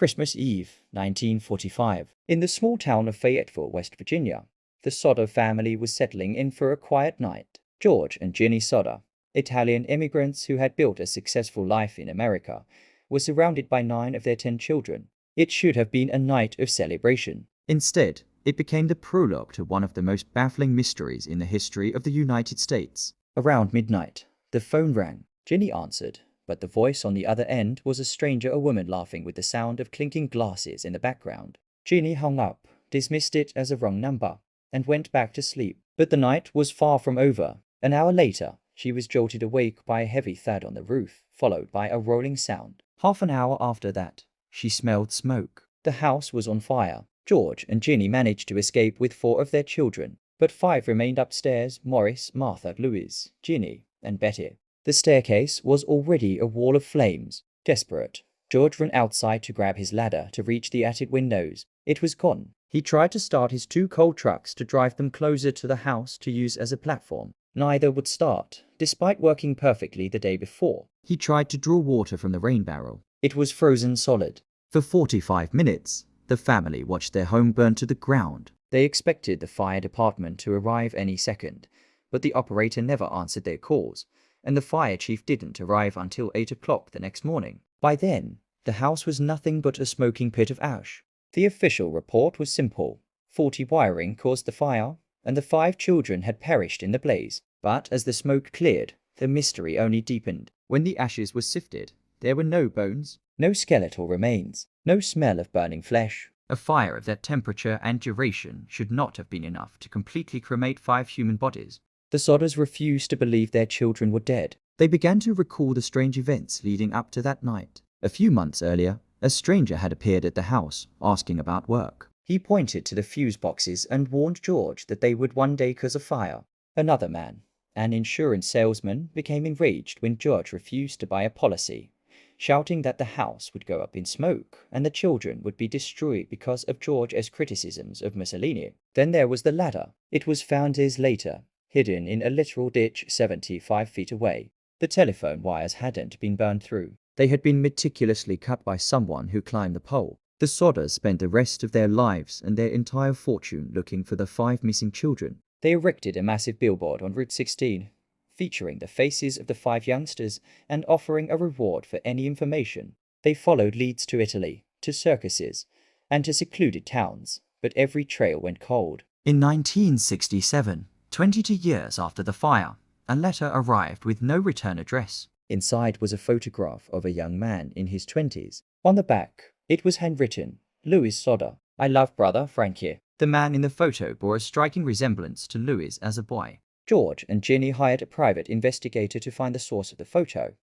Christmas Eve, 1945. In the small town of Fayetteville, West Virginia, the Sodder family was settling in for a quiet night. George and Jennie Sodder, Italian immigrants who had built a successful life in America, were surrounded by 9 of their 10 children. It should have been a night of celebration. Instead, it became the prologue to one of the most baffling mysteries in the history of the United States. Around midnight, the phone rang. Jennie answered, but the voice on the other end was a stranger, a woman laughing with the sound of clinking glasses in the background. Jennie hung up, dismissed it as a wrong number, and went back to sleep. But the night was far from over. An hour later, she was jolted awake by a heavy thud on the roof, followed by a rolling sound. Half an hour after that, she smelled smoke. The house was on fire. George and Jennie managed to escape with 4 of their children, but 5 remained upstairs: Morris, Martha, Louise, Jennie, and Betty. The staircase was already a wall of flames. Desperate, George ran outside to grab his ladder to reach the attic windows. It was gone. He tried to start his 2 coal trucks to drive them closer to the house to use as a platform. Neither would start, despite working perfectly the day before. He tried to draw water from the rain barrel. It was frozen solid. For 45 minutes, the family watched their home burn to the ground. They expected the fire department to arrive any second, but the operator never answered their calls, and the fire chief didn't arrive until 8 o'clock the next morning. By then, the house was nothing but a smoking pit of ash. The official report was simple. Faulty wiring caused the fire, and the 5 children had perished in the blaze. But as the smoke cleared, the mystery only deepened. When the ashes were sifted, there were no bones, no skeletal remains, no smell of burning flesh. A fire of that temperature and duration should not have been enough to completely cremate 5 human bodies. The Sodders refused to believe their children were dead. They began to recall the strange events leading up to that night. A few months earlier, a stranger had appeared at the house, asking about work. He pointed to the fuse boxes and warned George that they would one day cause a fire. Another man, an insurance salesman, became enraged when George refused to buy a policy, shouting that the house would go up in smoke and the children would be destroyed because of George's criticisms of Mussolini. Then there was the ladder. It was found days later, hidden in a literal ditch 75 feet away. The telephone wires hadn't been burned through. They had been meticulously cut by someone who climbed the pole. The Sodders spent the rest of their lives and their entire fortune looking for the 5 missing children. They erected a massive billboard on Route 16, featuring the faces of the 5 youngsters and offering a reward for any information. They followed leads to Italy, to circuses, and to secluded towns, but every trail went cold. In 1967, 22 years after the fire, a letter arrived with no return address. Inside was a photograph of a young man in his 20s. On the back, it was handwritten, "Louis Sodder. I love brother Frankie." The man in the photo bore a striking resemblance to Louis as a boy. George and Jennie hired a private investigator to find the source of the photo,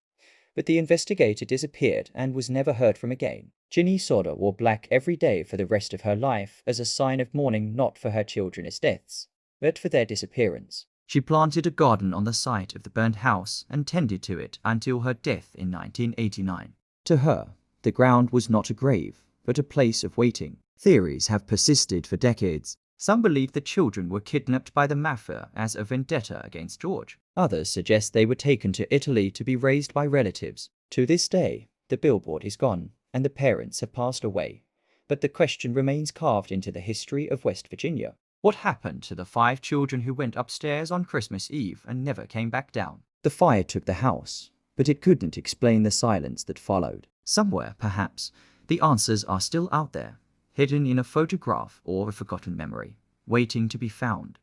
but the investigator disappeared and was never heard from again. Jennie Sodder wore black every day for the rest of her life as a sign of mourning, not for her children's deaths, but for their disappearance. She planted a garden on the site of the burned house and tended to it until her death in 1989. To her, the ground was not a grave, but a place of waiting. Theories have persisted for decades. Some believe the children were kidnapped by the Mafia as a vendetta against George. Others suggest they were taken to Italy to be raised by relatives. To this day, the billboard is gone, and the parents have passed away. But the question remains carved into the history of West Virginia. What happened to the 5 children who went upstairs on Christmas Eve and never came back down? The fire took the house, but it couldn't explain the silence that followed. Somewhere, perhaps, the answers are still out there, hidden in a photograph or a forgotten memory, waiting to be found.